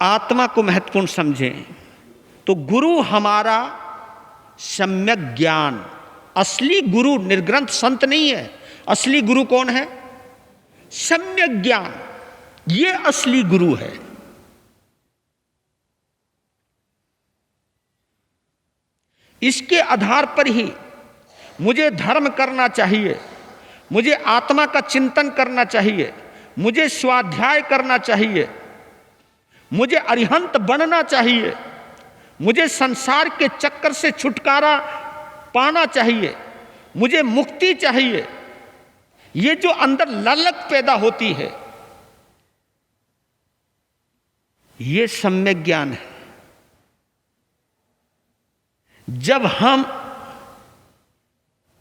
आत्मा को महत्वपूर्ण समझें तो गुरु हमारा सम्यक ज्ञान, असली गुरु निर्ग्रंथ संत नहीं है। असली गुरु कौन है? सम्यक ज्ञान, ये असली गुरु है। इसके आधार पर ही मुझे धर्म करना चाहिए, मुझे आत्मा का चिंतन करना चाहिए, मुझे स्वाध्याय करना चाहिए, मुझे अरिहंत बनना चाहिए, मुझे संसार के चक्कर से छुटकारा पाना चाहिए, मुझे मुक्ति चाहिए। ये जो अंदर ललक पैदा होती है, ये सम्यक ज्ञान है। जब हम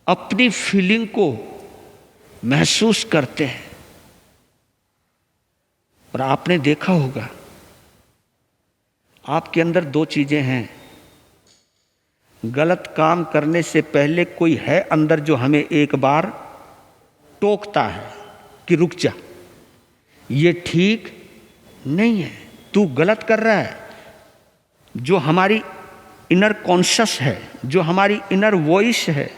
अपनी फीलिंग को महसूस करते हैं, और आपने देखा होगा आपके अंदर दो चीजें हैं। गलत काम करने से पहले कोई है अंदर जो हमें एक बार टोकता है कि रुक जा, ये ठीक नहीं है, तू गलत कर रहा है। जो हमारी इनर कॉन्शस है, जो हमारी इनर वॉइस है,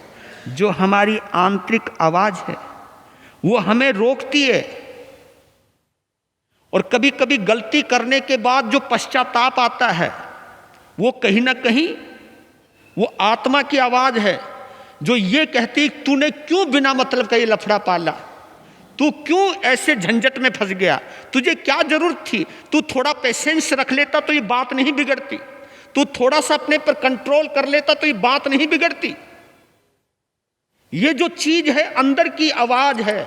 जो हमारी आंतरिक आवाज है, वो हमें रोकती है। और कभी कभी गलती करने के बाद जो पश्चाताप आता है, वो कहीं ना कहीं वो आत्मा की आवाज है जो ये कहती तूने क्यों बिना मतलब का ये लफड़ा पाला, तू क्यों ऐसे झंझट में फंस गया, तुझे क्या जरूरत थी, तू थोड़ा पेशेंस रख लेता तो ये बात नहीं बिगड़ती, तू थोड़ा सा अपने पर कंट्रोल कर लेता तो ये बात नहीं बिगड़ती। ये जो चीज है अंदर की आवाज है।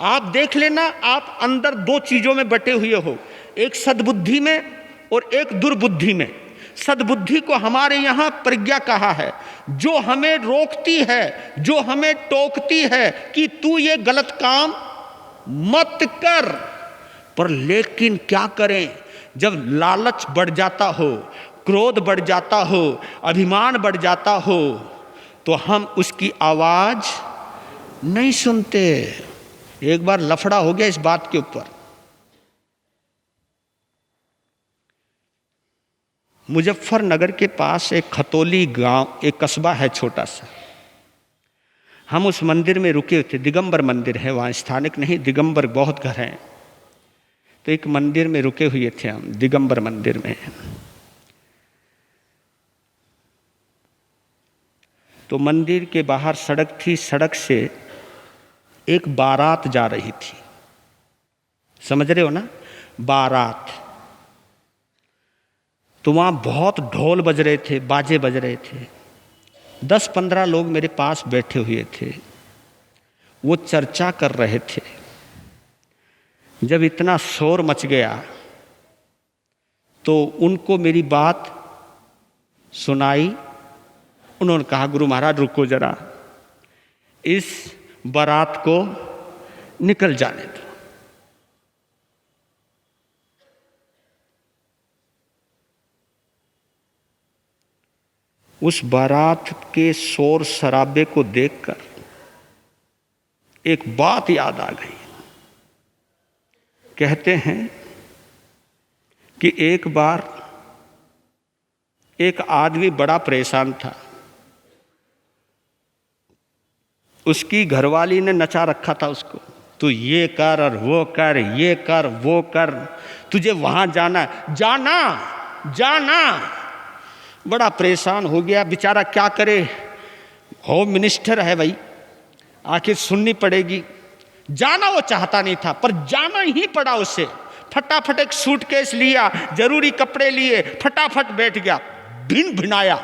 आप देख लेना, आप अंदर दो चीजों में बटे हुए हो, एक सद्बुद्धि में और एक दुर्बुद्धि में। सद्बुद्धि को हमारे यहां प्रज्ञा कहा है, जो हमें रोकती है, जो हमें टोकती है कि तू ये गलत काम मत कर। पर लेकिन क्या करें, जब लालच बढ़ जाता हो, क्रोध बढ़ जाता हो, अभिमान बढ़ जाता हो, तो हम उसकी आवाज नहीं सुनते। एक बार लफड़ा हो गया इस बात के ऊपर। मुजफ्फरनगर के पास एक खतौली गांव, एक कस्बा है छोटा सा। हम उस मंदिर में रुके थे, दिगंबर मंदिर है वहाँ, स्थानिक नहीं, दिगंबर बहुत घर हैं। तो एक मंदिर में रुके हुए थे हम, दिगंबर मंदिर में। तो मंदिर के बाहर सड़क थी, सड़क से एक बारात जा रही थी, समझ रहे हो ना, बारात। तो वहाँ बहुत ढोल बज रहे थे, बाजे बज रहे थे। 10-15 लोग मेरे पास बैठे हुए थे, वो चर्चा कर रहे थे। जब इतना शोर मच गया तो उनको मेरी बात सुनाई। उन्होंने कहा गुरु महाराज रुको जरा, इस बारात को निकल जाने दो। उस बारात के शोर शराबे को देखकर एक बात याद आ गई। कहते हैं कि एक बार एक आदमी बड़ा परेशान था, उसकी घरवाली ने नचा रखा था उसको, तू ये कर और वो कर, ये कर वो कर, तुझे वहां जाना जाना जाना। बड़ा परेशान हो गया बेचारा, क्या करे, होम मिनिस्टर है भाई, आखिर सुननी पड़ेगी। जाना वो चाहता नहीं था पर जाना ही पड़ा उसे। फटाफट एक सूटकेस लिया, जरूरी कपड़े लिए, फटाफट बैठ गया। भिन भिनाया,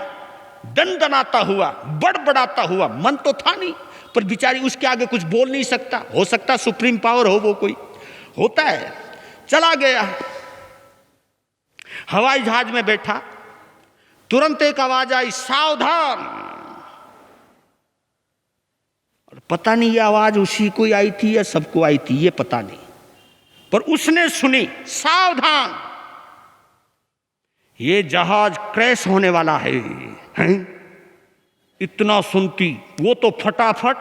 दनदनाता हुआ, बड़बड़ाता हुआ। मन तो था नहीं पर बेचारी उसके आगे कुछ बोल नहीं सकता। हो सकता सुप्रीम पावर हो, वो कोई होता है। चला गया, हवाई जहाज में बैठा, तुरंत एक आवाज आई, सावधान। और पता नहीं ये आवाज उसी को आई थी या सबको आई थी, ये पता नहीं, पर उसने सुनी, सावधान, ये जहाज क्रैश होने वाला है, हैं? इतना सुनती वो तो फटाफट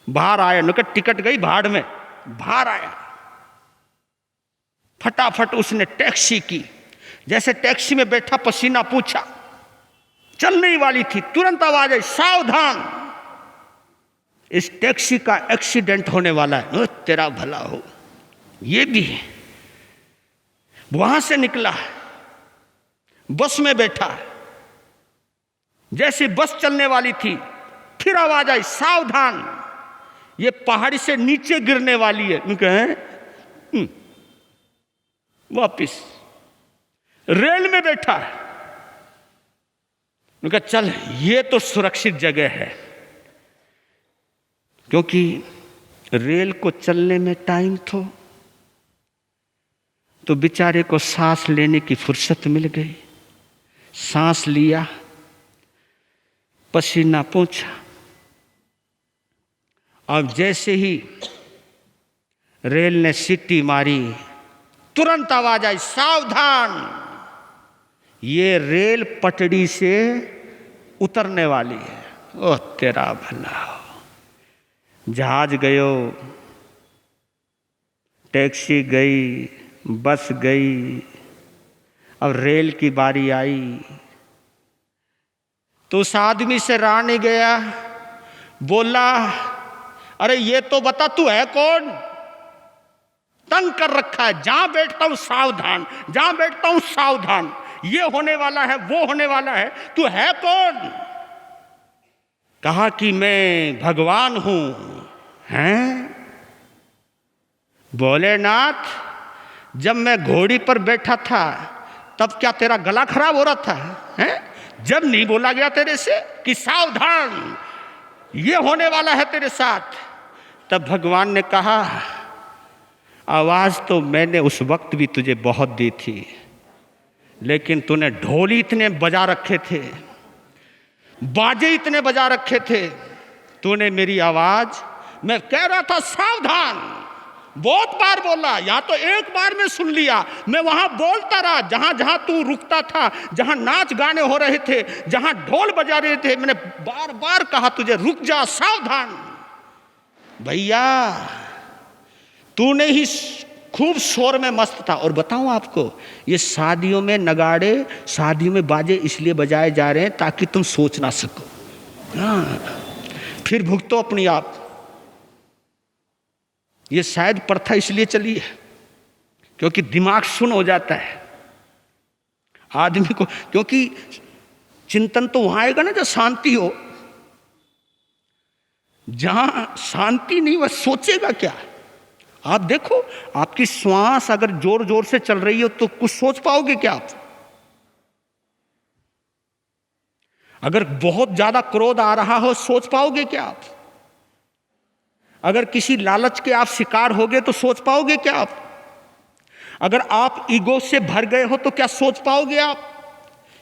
बाहर आया, टिकट गई भाड़ में, बाहर आया। फटाफट उसने टैक्सी की। जैसे टैक्सी में बैठा पसीना पूछा, चलने ही वाली थी, तुरंत आवाज आई, सावधान, इस टैक्सी का एक्सीडेंट होने वाला है। तेरा भला हो। ये भी है। वहां से निकला, बस में बैठा, जैसे बस चलने वाली थी फिर आवाज आई, सावधान, ये पहाड़ी से नीचे गिरने वाली है। मैं कहे वापिस रेल में बैठा है। मैं कहा चल ये तो सुरक्षित जगह है, क्योंकि रेल को चलने में टाइम तो बेचारे को सांस लेने की फुर्सत मिल गई। सांस लिया, पसीना पोंछा, अब जैसे ही रेल ने सीटी मारी तुरंत आवाज आई, सावधान, ये रेल पटड़ी से उतरने वाली है। ओह तेरा भला हो। जहाज गयो, टैक्सी गई, बस गई, अब रेल की बारी आई तो उस आदमी से रहा नहीं गया। बोला, अरे ये तो बता तू है कौन? तंग कर रखा है, जहां बैठता हूं सावधान, जहां बैठता हूं सावधान, ये होने वाला है, वो होने वाला है, तू है कौन? कहा कि मैं भगवान हूं। हैं? बोले नाथ, जब मैं घोड़ी पर बैठा था तब क्या तेरा गला खराब हो रहा था? हैं? जब नहीं बोला गया तेरे से कि सावधान, ये होने वाला है तेरे साथ, तब भगवान ने कहा, आवाज तो मैंने उस वक्त भी तुझे बहुत दी थी, लेकिन तूने ढोल इतने बजा रखे थे, बाजे इतने बजा रखे थे, तूने मेरी आवाज, मैं कह रहा था सावधान, बहुत बार बोला, या तो एक बार में सुन लिया, मैं वहां बोलता रहा, जहां जहां तू रुकता था, जहां नाच गाने हो रहे थे, जहां ढोल बजा रहे थे, मैंने बार बार कहा तुझे रुक जा, सावधान। भैया तूने ही खूब शोर में मस्त था। और बताऊं आपको, ये शादियों में नगाड़े, शादियों में बाजे इसलिए बजाए जा रहे हैं ताकि तुम सोच ना सको। हाँ, फिर भुगतो अपनी आप। ये शायद प्रथा इसलिए चली है क्योंकि दिमाग सुन हो जाता है आदमी को, क्योंकि चिंतन तो वहां आएगा ना जब शांति हो। जहां शांति नहीं, वह सोचेगा क्या? आप देखो, आपकी श्वास अगर जोर जोर से चल रही हो तो कुछ सोच पाओगे क्या आप? अगर बहुत ज्यादा क्रोध आ रहा हो, सोच पाओगे क्या आप? अगर किसी लालच के आप शिकार होगे तो सोच पाओगे क्या आप? अगर आप ईगो से भर गए हो तो क्या सोच पाओगे आप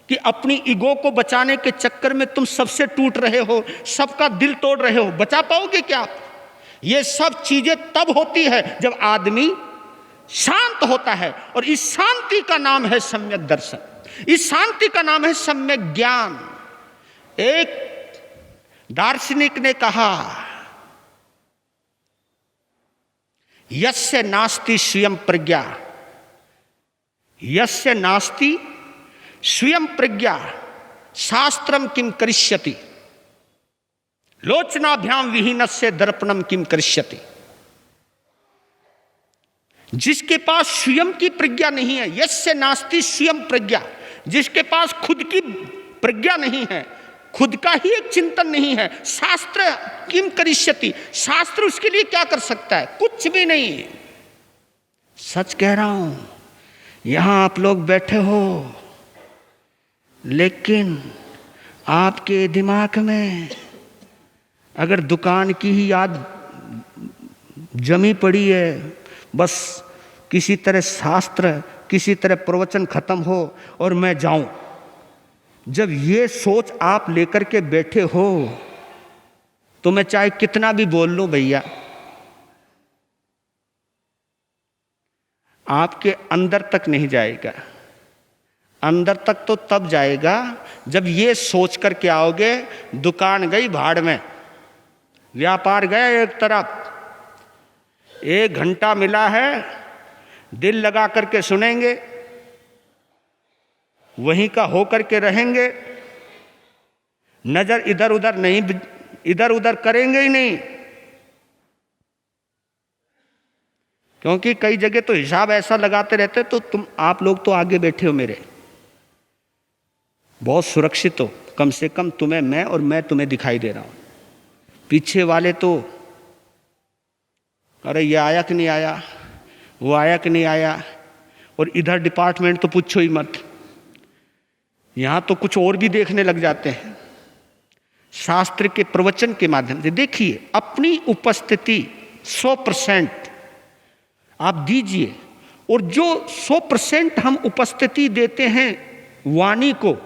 कि अपनी ईगो को बचाने के चक्कर में तुम सबसे टूट रहे हो, सबका दिल तोड़ रहे हो? बचा पाओगे क्या आप? ये सब चीजें तब होती है जब आदमी शांत होता है, और इस शांति का नाम है सम्यक दर्शन, इस शांति का नाम है सम्यक ज्ञान। एक दार्शनिक ने कहा, यस्य नास्ति स्वयं प्रज्ञा, यस्य नास्ति स्वयं प्रज्ञा शास्त्रम किम करिष्यति, लोचनाभ्याम विहीनस्य दर्पणम किम करिष्यति। जिसके पास स्वयं की प्रज्ञा नहीं है, यस्य नास्ति स्वयं प्रज्ञा, जिसके पास खुद की प्रज्ञा नहीं है, खुद का ही एक चिंतन नहीं है, शास्त्र किम करिष्यति, शास्त्र उसके लिए क्या कर सकता है? कुछ भी नहीं। सच कह रहा हूं, यहां आप लोग बैठे हो, लेकिन आपके दिमाग में अगर दुकान की ही याद जमी पड़ी है, बस किसी तरह शास्त्र, किसी तरह प्रवचन खत्म हो और मैं जाऊं, जब ये सोच आप लेकर के बैठे हो तो मैं चाहे कितना भी बोल लूं भैया, आपके अंदर तक नहीं जाएगा। अंदर तक तो तब जाएगा जब ये सोच कर के आओगे, दुकान गई भाड़ में, व्यापार गया एक तरफ, 1 घंटा मिला है, दिल लगा करके सुनेंगे, वहीं का हो करके रहेंगे, नजर इधर उधर नहीं, इधर उधर करेंगे ही नहीं। क्योंकि कई जगह तो हिसाब ऐसा लगाते रहते, तो आप लोग तो आगे बैठे हो मेरे, बहुत सुरक्षित हो, कम से कम तुम्हें मैं और मैं तुम्हें दिखाई दे रहा हूं। पीछे वाले तो अरे ये आया कि नहीं आया, वो आया कि नहीं आया, और इधर डिपार्टमेंट तो पूछो ही मत, यहां तो कुछ और भी देखने लग जाते हैं। शास्त्र के प्रवचन के माध्यम से देखिए, अपनी उपस्थिति 100% आप दीजिए, और जो 100% हम उपस्थिति देते हैं वाणी को,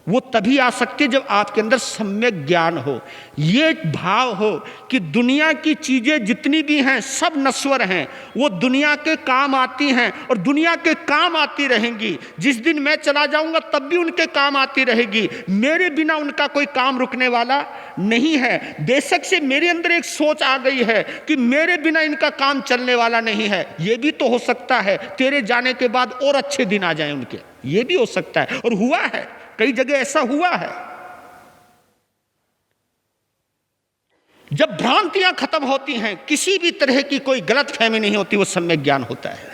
वो तभी आ सकती है जब आपके अंदर सम्यक ज्ञान हो, ये भाव हो कि दुनिया की चीजें जितनी भी हैं सब नश्वर हैं, वो दुनिया के काम आती हैं और दुनिया के काम आती रहेंगी। जिस दिन मैं चला जाऊंगा तब भी उनके काम आती रहेगी, मेरे बिना उनका कोई काम रुकने वाला नहीं है। बेशक से मेरे अंदर एक सोच आ गई है कि मेरे बिना इनका काम चलने वाला नहीं है, ये भी तो हो सकता है तेरे जाने के बाद और अच्छे दिन आ जाएं उनके, ये भी हो सकता है, और हुआ है, कई जगह ऐसा हुआ है। जब भ्रांतियां खत्म होती हैं, किसी भी तरह की कोई गलत फहमी नहीं होती, वो सम्यक ज्ञान होता है।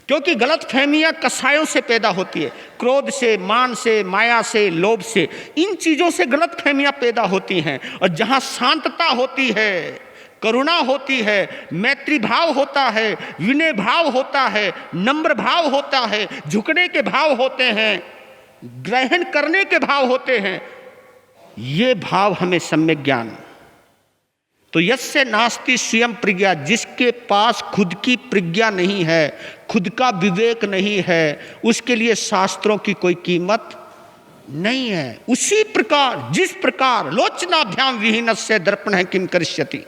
क्योंकि गलत फहमियां कसायों से पैदा होती है, क्रोध से, मान से, माया से, लोभ से, इन चीजों से गलत फहमियां पैदा होती हैं। और जहां शांतता होती है, करुणा होती है, मैत्री भाव होता है, विनय भाव होता है, नम्र भाव होता है, झुकने के भाव होते हैं, ग्रहण करने के भाव होते हैं, ये भाव हमें सम्यक ज्ञान। तो यस्य नास्ति स्वयं प्रज्ञा, जिसके पास खुद की प्रज्ञा नहीं है, खुद का विवेक नहीं है, उसके लिए शास्त्रों की कोई कीमत नहीं है। उसी प्रकार जिस प्रकार लोचनाभ्याम विहीनस्य दर्पणः किं करिष्यति,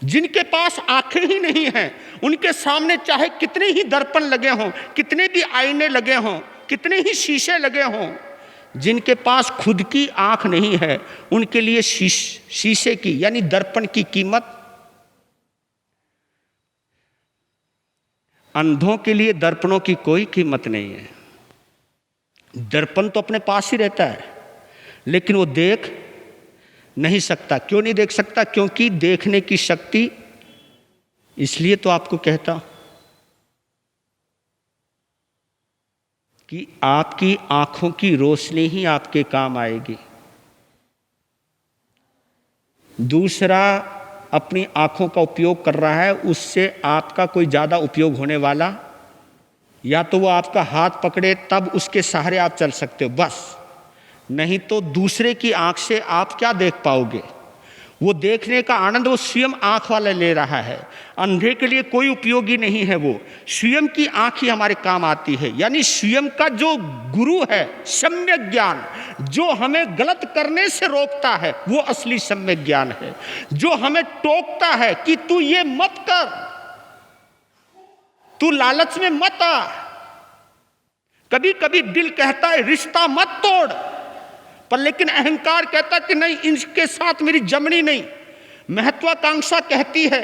जिनके पास आंखें ही नहीं हैं, उनके सामने चाहे कितने ही दर्पण लगे हों, कितने भी आईने लगे हों, कितने ही शीशे लगे हों, जिनके पास खुद की आंख नहीं है, उनके लिए शीशे की यानी दर्पण की कीमत, अंधों के लिए दर्पणों की कोई कीमत नहीं है। दर्पण तो अपने पास ही रहता है, लेकिन वो देख नहीं सकता। क्यों नहीं देख सकता? क्योंकि देखने की शक्ति, इसलिए तो आपको कहता हूं कि आपकी आंखों की रोशनी ही आपके काम आएगी। दूसरा अपनी आंखों का उपयोग कर रहा है, उससे आपका कोई ज़्यादा उपयोग होने वाला, या तो वो आपका हाथ पकड़े तब उसके सहारे आप चल सकते हो बस, नहीं तो दूसरे की आंख से आप क्या देख पाओगे? वो देखने का आनंद वो स्वयं आंख वाला ले रहा है, अंधे के लिए कोई उपयोगी नहीं है। वो स्वयं की आंख ही हमारे काम आती है। यानी स्वयं का जो गुरु है, सम्यक ज्ञान, जो हमें गलत करने से रोकता है, वो असली सम्यक ज्ञान है। जो हमें टोकता है कि तू ये मत कर, तू लालच में मत आ। कभी कभी दिल कहता है रिश्ता मत तोड़, पर लेकिन अहंकार कहता है कि नहीं, इनके साथ मेरी जमनी नहीं। महत्वाकांक्षा कहती है,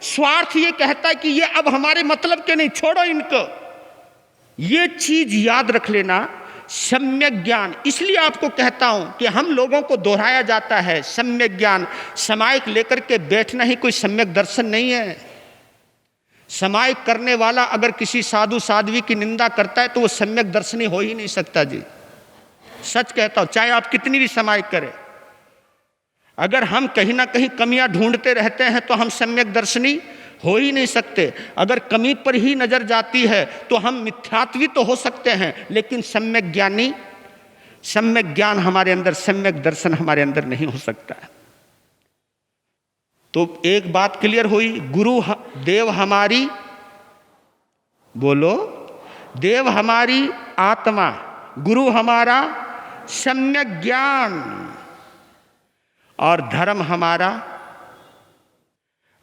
स्वार्थ ये कहता है कि ये अब हमारे मतलब के नहीं, छोड़ो इनको। ये चीज याद रख लेना, सम्यक ज्ञान। इसलिए आपको कहता हूं कि हम लोगों को दोहराया जाता है सम्यक ज्ञान। समायिक लेकर के बैठना ही कोई सम्यक दर्शन नहीं है। समायिक करने वाला अगर किसी साधु साध्वी की निंदा करता है तो वो सम्यक दर्शनी हो ही नहीं सकता जी। सच कहता हूं, चाहे आप कितनी भी समायिक करें, अगर हम कहीं ना कहीं कमियां ढूंढते रहते हैं तो हम सम्यक दर्शनी हो ही नहीं सकते। अगर कमी पर ही नजर जाती है तो हम मिथ्यात्वी तो हो सकते हैं, लेकिन सम्यक ज्ञानी, सम्यक ज्ञान हमारे अंदर, सम्यक दर्शन हमारे अंदर नहीं हो सकता है। तो एक बात क्लियर हुई, गुरु देव हमारी, बोलो, देव हमारी आत्मा, गुरु हमारा सम्यक ज्ञान, और धर्म हमारा।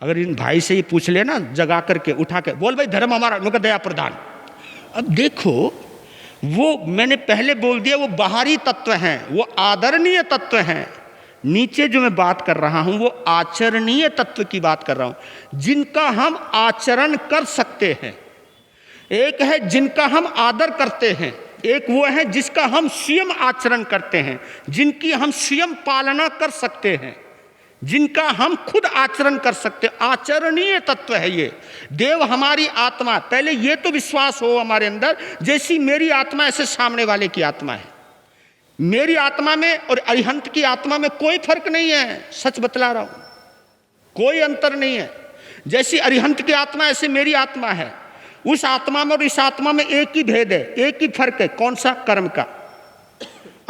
अगर इन भाई से ही पूछ लेना, जगा करके उठा के, बोल भाई धर्म हमारा, उनका दया प्रदान। अब देखो, वो मैंने पहले बोल दिया, वो बाहरी तत्व हैं, वो आदरणीय तत्व हैं। नीचे जो मैं बात कर रहा हूं वो आचरणीय तत्व की बात कर रहा हूं, जिनका हम आचरण कर सकते हैं। एक है जिनका हम आदर करते हैं, एक वो है जिसका हम स्वयं आचरण करते हैं, जिनकी हम स्वयं पालना कर सकते हैं, जिनका हम खुद आचरण कर सकते हैं। आचरणीय तत्व है ये। देव हमारी आत्मा, पहले ये तो विश्वास हो हमारे अंदर, जैसी मेरी आत्मा ऐसे सामने वाले की आत्मा है। मेरी आत्मा में और अरिहंत की आत्मा में कोई फर्क नहीं है, सच बतला रहा हूं, कोई अंतर नहीं है। जैसी अरिहंत की आत्मा ऐसे मेरी आत्मा है। उस आत्मा में और इस आत्मा में एक ही भेद है, एक ही फर्क है। कौन सा? कर्म का।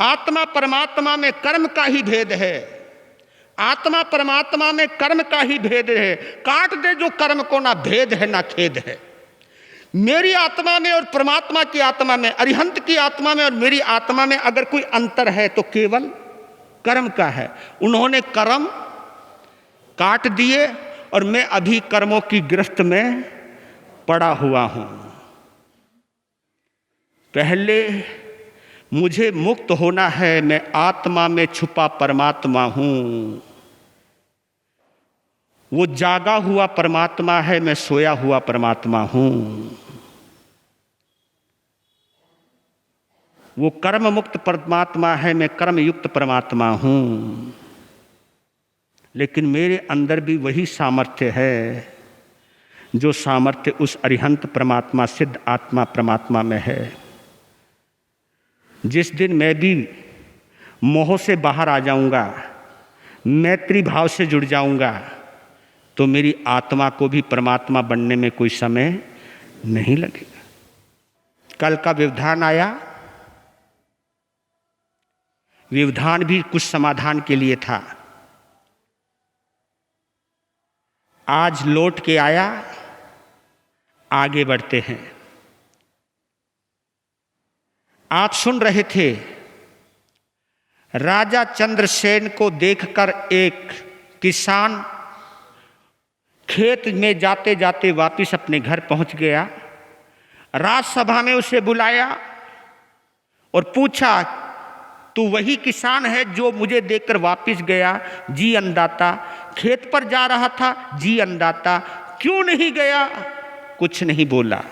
आत्मा परमात्मा में कर्म का ही भेद है। आत्मा परमात्मा में कर्म का ही भेद है। काट दे जो कर्म को, ना भेद है ना खेद है। मेरी आत्मा में और परमात्मा की आत्मा में, अरिहंत की आत्मा में और मेरी आत्मा में अगर कोई अंतर है तो केवल कर्म का है। उन्होंने कर्म काट दिए और मैं अभी कर्मों की गिरफ्त में पड़ा हुआ हूं। पहले मुझे मुक्त होना है, मैं आत्मा में छुपा परमात्मा हूं। वो जागा हुआ परमात्मा है, मैं सोया हुआ परमात्मा हूं। वो कर्म मुक्त परमात्मा है, मैं कर्म युक्त परमात्मा हूं। लेकिन मेरे अंदर भी वही सामर्थ्य है जो सामर्थ्य उस अरिहंत परमात्मा, सिद्ध आत्मा परमात्मा में है। जिस दिन मैं भी मोह से बाहर आ जाऊंगा, मैत्री भाव से जुड़ जाऊंगा, तो मेरी आत्मा को भी परमात्मा बनने में कोई समय नहीं लगेगा। कल का व्यवधान आया, व्यवधान भी कुछ समाधान के लिए था। आज लौट के आया, आगे बढ़ते हैं। आप सुन रहे थे, राजा चंद्रसेन को देखकर एक किसान खेत में जाते जाते वापिस अपने घर पहुंच गया। राजसभा में उसे बुलाया और पूछा, तू वही किसान है जो मुझे देखकर वापिस गया? जी अन्नदाता। खेत पर जा रहा था? जी अन्नदाता। क्यों नहीं गया? कुछ नहीं बोला।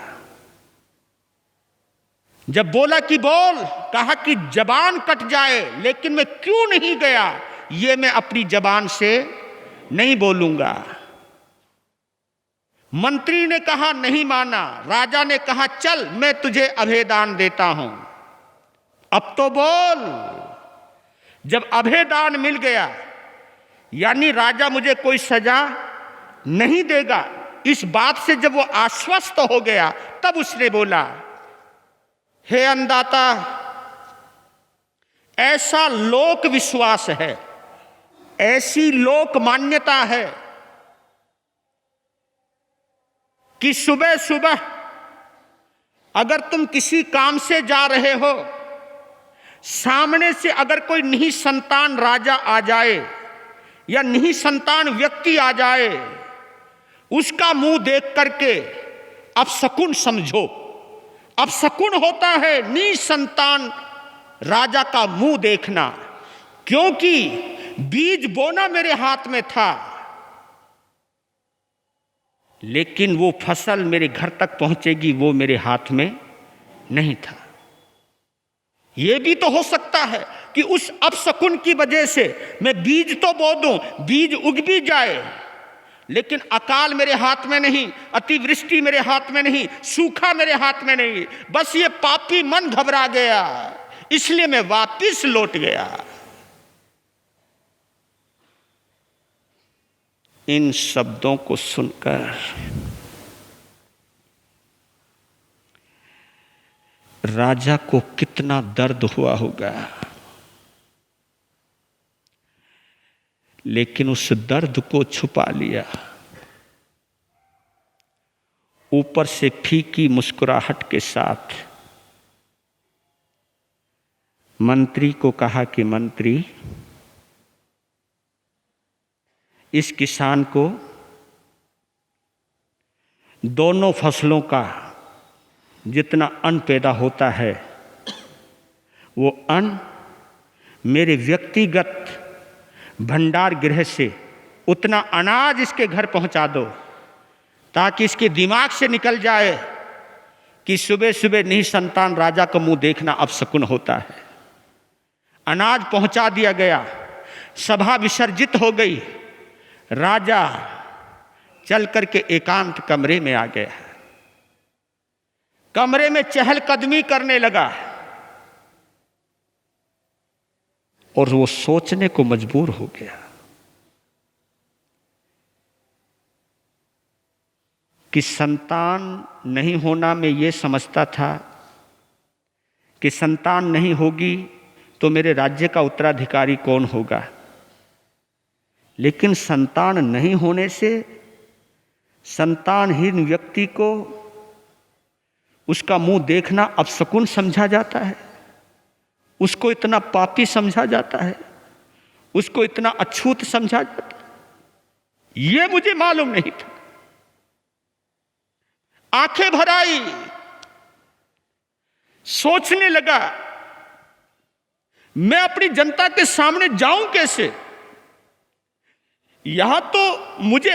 जब बोला कि बोल, कहा कि जबान कट जाए, लेकिन मैं क्यों नहीं गया ये मैं अपनी जबान से नहीं बोलूंगा। मंत्री ने कहा, नहीं माना। राजा ने कहा, चल मैं तुझे अभेदान देता हूं, अब तो बोल। जब अभेदान मिल गया, यानी राजा मुझे कोई सजा नहीं देगा, इस बात से जब वो आश्वस्त हो गया, तब उसने बोला, हे अन्नदाता, ऐसा लोक विश्वास है, ऐसी लोक मान्यता है कि सुबह सुबह अगर तुम किसी काम से जा रहे हो, सामने से अगर कोई निःसंतान राजा आ जाए या निःसंतान व्यक्ति आ जाए, उसका मुंह देख करके अपशकुन समझो। अपशकुन होता है निःसंतान राजा का मुंह देखना, क्योंकि बीज बोना मेरे हाथ में था, लेकिन वो फसल मेरे घर तक पहुंचेगी वो मेरे हाथ में नहीं था। ये भी तो हो सकता है कि उस अपशकुन की वजह से मैं बीज तो बो दूं, बीज उग भी जाए, लेकिन अकाल मेरे हाथ में नहीं, अतिवृष्टि मेरे हाथ में नहीं, सूखा मेरे हाथ में नहीं। बस ये पापी मन घबरा गया, इसलिए मैं वापिस लौट गया। इन शब्दों को सुनकर राजा को कितना दर्द हुआ होगा, लेकिन उस दर्द को छुपा लिया। ऊपर से फीकी मुस्कुराहट के साथ मंत्री को कहा कि मंत्री, इस किसान को दोनों फसलों का जितना अन्न पैदा होता है, वो अन्न मेरे व्यक्तिगत भंडार गृह से उतना अनाज इसके घर पहुंचा दो, ताकि इसके दिमाग से निकल जाए कि सुबह सुबह नहीं संतान राजा का मुंह देखना अपशकुन होता है। अनाज पहुंचा दिया गया, सभा विसर्जित हो गई, राजा चल करके एकांत कमरे में आ गया, कमरे में चहलकदमी करने लगा और वो सोचने को मजबूर हो गया कि संतान नहीं होना, मैं ये समझता था कि संतान नहीं होगी तो मेरे राज्य का उत्तराधिकारी कौन होगा, लेकिन संतान नहीं होने से संतानहीन व्यक्ति को उसका मुंह देखना अपशकुन समझा जाता है, उसको इतना पापी समझा जाता है, उसको इतना अछूत समझा जाता है। ये मुझे मालूम नहीं था। आंखें भर आई, सोचने लगा मैं अपनी जनता के सामने जाऊं कैसे। यहां तो मुझे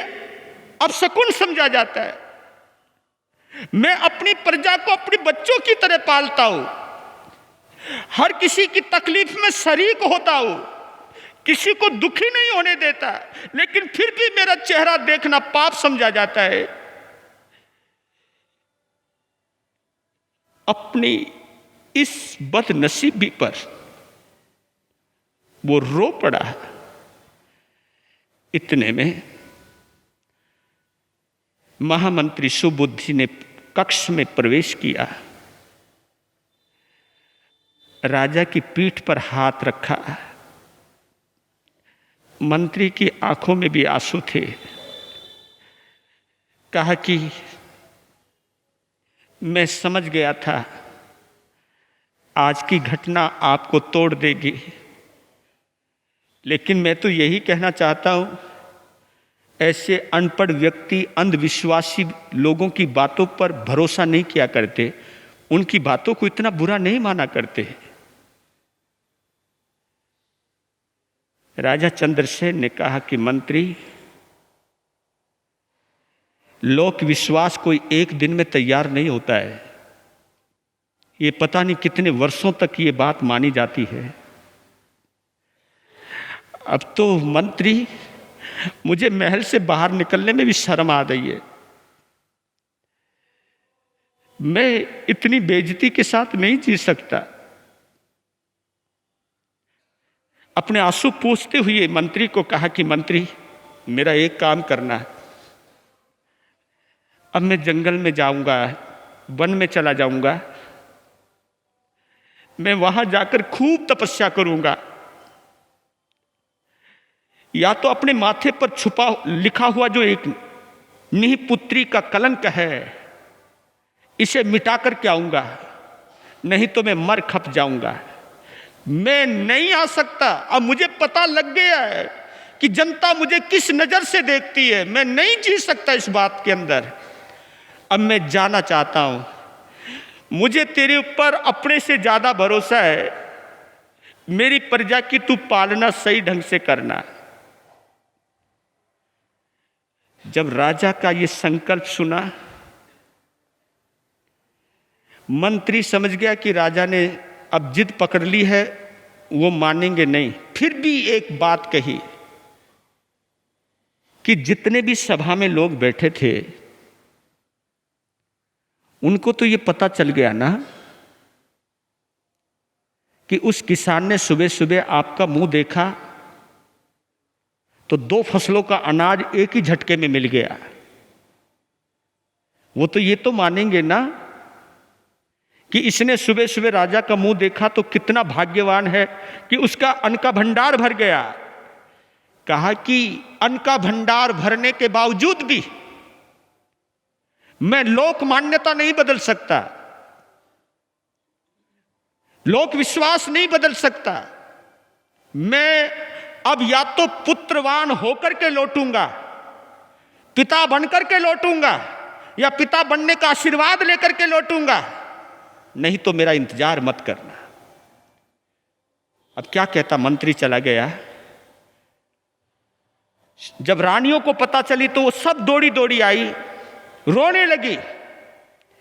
अपशकुन समझा जाता है, मैं अपनी प्रजा को अपने बच्चों की तरह पालता हूं, हर किसी की तकलीफ में शरीक होता हूं, किसी को दुखी नहीं होने देता, लेकिन फिर भी मेरा चेहरा देखना पाप समझा जाता है। अपनी इस बदनसीबी पर वो रो पड़ा। इतने में महामंत्री सुबुद्धि ने कक्ष में प्रवेश किया, राजा की पीठ पर हाथ रखा, मंत्री की आंखों में भी आंसू थे। कहा कि मैं समझ गया था आज की घटना आपको तोड़ देगी, लेकिन मैं तो यही कहना चाहता हूं, ऐसे अनपढ़ व्यक्ति अंधविश्वासी लोगों की बातों पर भरोसा नहीं किया करते, उनकी बातों को इतना बुरा नहीं माना करते। राजा चंद्रसेन ने कहा कि मंत्री, लोक विश्वास कोई एक दिन में तैयार नहीं होता है, ये पता नहीं कितने वर्षों तक ये बात मानी जाती है। अब तो मंत्री मुझे महल से बाहर निकलने में भी शर्म आ रही है, मैं इतनी बेइज्जती के साथ नहीं जी सकता। अपने आंसू पोंछते हुए मंत्री को कहा कि मंत्री, मेरा एक काम करना है, अब मैं जंगल में जाऊंगा, वन में चला जाऊंगा, मैं वहां जाकर खूब तपस्या करूंगा, या तो अपने माथे पर छुपा लिखा हुआ जो एक निःपुत्री का कलंक है इसे मिटा करके आऊंगा, नहीं तो मैं मर खप जाऊंगा। मैं नहीं आ सकता, अब मुझे पता लग गया है कि जनता मुझे किस नजर से देखती है, मैं नहीं जी सकता इस बात के अंदर। अब मैं जाना चाहता हूं, मुझे तेरे ऊपर अपने से ज्यादा भरोसा है, मेरी प्रजा की तू पालना सही ढंग से करना। जब राजा का ये संकल्प सुना, मंत्री समझ गया कि राजा ने अब जिद पकड़ ली है, वो मानेंगे नहीं। फिर भी एक बात कही कि जितने भी सभा में लोग बैठे थे उनको तो ये पता चल गया ना कि उस किसान ने सुबह सुबह आपका मुंह देखा तो 2 फसलों का अनाज एक ही झटके में मिल गया। वो तो ये तो मानेंगे ना कि इसने सुबह सुबह राजा का मुंह देखा तो कितना भाग्यवान है कि उसका अन्न का भंडार भर गया। कहा कि अन्न का भंडार भरने के बावजूद भी मैं लोक मान्यता नहीं बदल सकता, लोक विश्वास नहीं बदल सकता। मैं अब या तो पुत्रवान होकर के लौटूंगा, पिता बनकर के लौटूंगा, या पिता बनने का आशीर्वाद लेकर के लौटूंगा, नहीं तो मेरा इंतजार मत करना। अब क्या कहता, मंत्री चला गया। जब रानियों को पता चली तो वो सब दौड़ी दौड़ी आई, रोने लगी।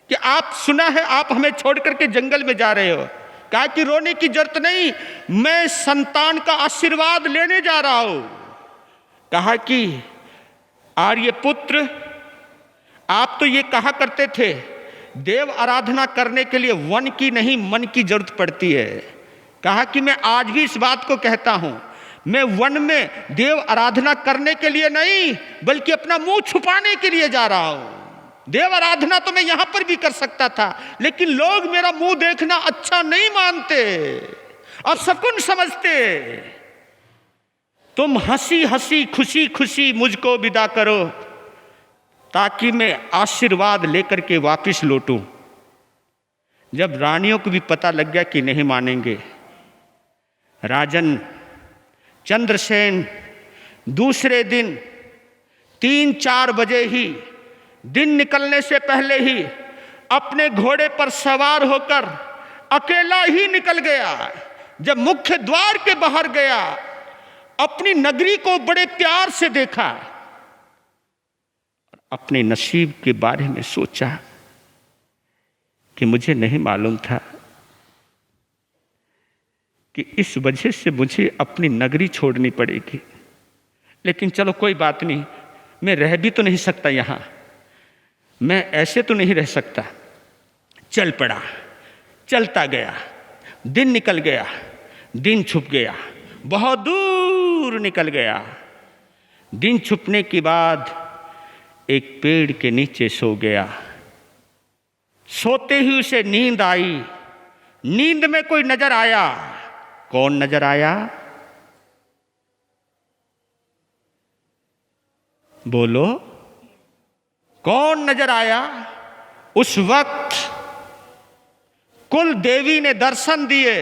कि आप सुना है आप हमें छोड़ करके जंगल में जा रहे हो। कहा कि रोने की जरूरत नहीं, मैं संतान का आशीर्वाद लेने जा रहा हूं। कहा कि आर्यपुत्र, आप तो ये कहा करते थे देव आराधना करने के लिए वन की नहीं मन की जरूरत पड़ती है। कहा कि मैं आज भी इस बात को कहता हूं, मैं वन में देव आराधना करने के लिए नहीं बल्कि अपना मुंह छुपाने के लिए जा रहा हूं। देव आराधना तो मैं यहां पर भी कर सकता था, लेकिन लोग मेरा मुंह देखना अच्छा नहीं मानते और शकुन समझते। तुम हंसी हंसी खुशी खुशी मुझको विदा करो ताकि मैं आशीर्वाद लेकर के वापस लौटूं। जब रानियों को भी पता लग गया कि नहीं मानेंगे, राजन चंद्रसेन दूसरे दिन 3-4 बजे ही, दिन निकलने से पहले ही अपने घोड़े पर सवार होकर अकेला ही निकल गया। जब मुख्य द्वार के बाहर गया, अपनी नगरी को बड़े प्यार से देखा, अपने नसीब के बारे में सोचा कि मुझे नहीं मालूम था कि इस वजह से मुझे अपनी नगरी छोड़नी पड़ेगी। लेकिन चलो कोई बात नहीं, मैं रह भी तो नहीं सकता यहाँ, मैं ऐसे तो नहीं रह सकता। चल पड़ा, चलता गया, दिन निकल गया, दिन छुप गया, बहुत दूर निकल गया। दिन छुपने के बाद एक पेड़ के नीचे सो गया। सोते ही उसे नींद आई। नींद में कोई नजर आया। कौन नजर आया? बोलो, कौन नजर आया? उस वक्त कुल देवी ने दर्शन दिए।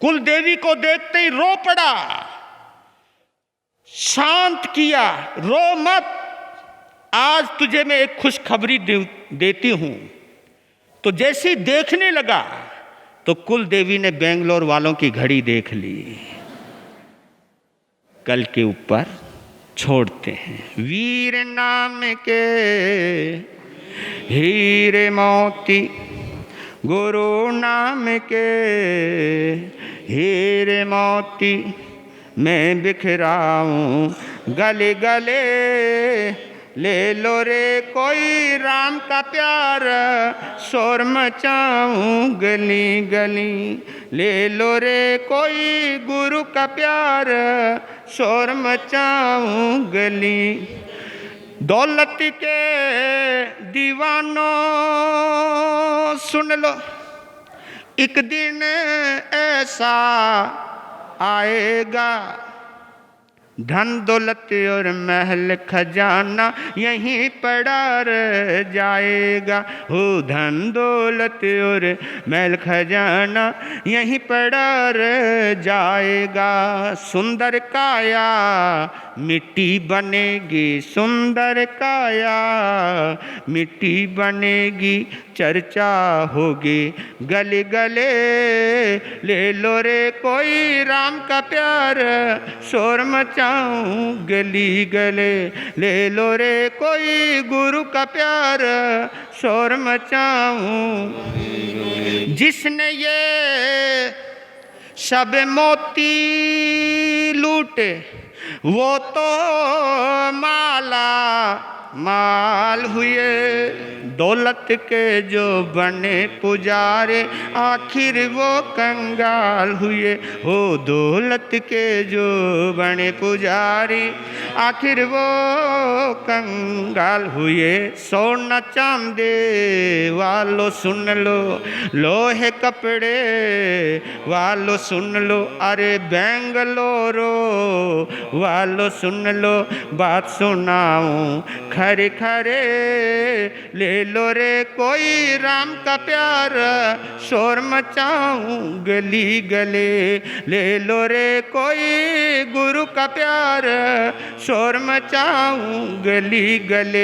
कुल देवी को देखते ही रो पड़ा, शांत किया, रो मत, आज तुझे मैं एक खुशखबरी देती हूं। तो जैसे ही देखने लगा तो कुल देवी ने बेंगलोर वालों की घड़ी देख ली। कल के ऊपर छोड़ते हैं। वीर नाम के हीरे मोती, गुरु नाम के हीरे मोती, मैं बिखराऊं गले गले, ले लो रे कोई राम का प्यार, शोर मचाऊं गली गली, ले लो रे कोई गुरु का प्यार, शोर मचाऊं गली। दौलत के दीवानों सुन लो, एक दिन ऐसा आएगा, धन दौलत और महल खजाना यहीं पड़ा रह जाएगा। हो धन दौलत और महल खजाना यहीं पड़ा रह जाएगा। सुंदर काया मिट्टी बनेगी, सुंदर काया मिट्टी बनेगी, चर्चा होगी गले गले, ले लो रे कोई राम का प्यार, शोर मचाऊं गली गले, ले लो रे कोई गुरु का प्यार, शोर मचाऊं। जिसने ये सब मोती लूटे वो तो माला माल हुए। दौलत के जो बने पुजारे आखिर वो कंगाल हुए। हो दौलत के जो बने पुजारी आखिर वो कंगाल हुए। सोना चांदी वालों सुन लो, लोहे कपड़े वालों सुन लो, अरे बेंगलोरो वालों सुन लो, बात सुनाऊं खरे खरे, ले लो रे कोई राम का प्यार, शोर मचाऊं गली गले, ले लो रे कोई गुरु का प्यार, शोर मचाऊं गली गले।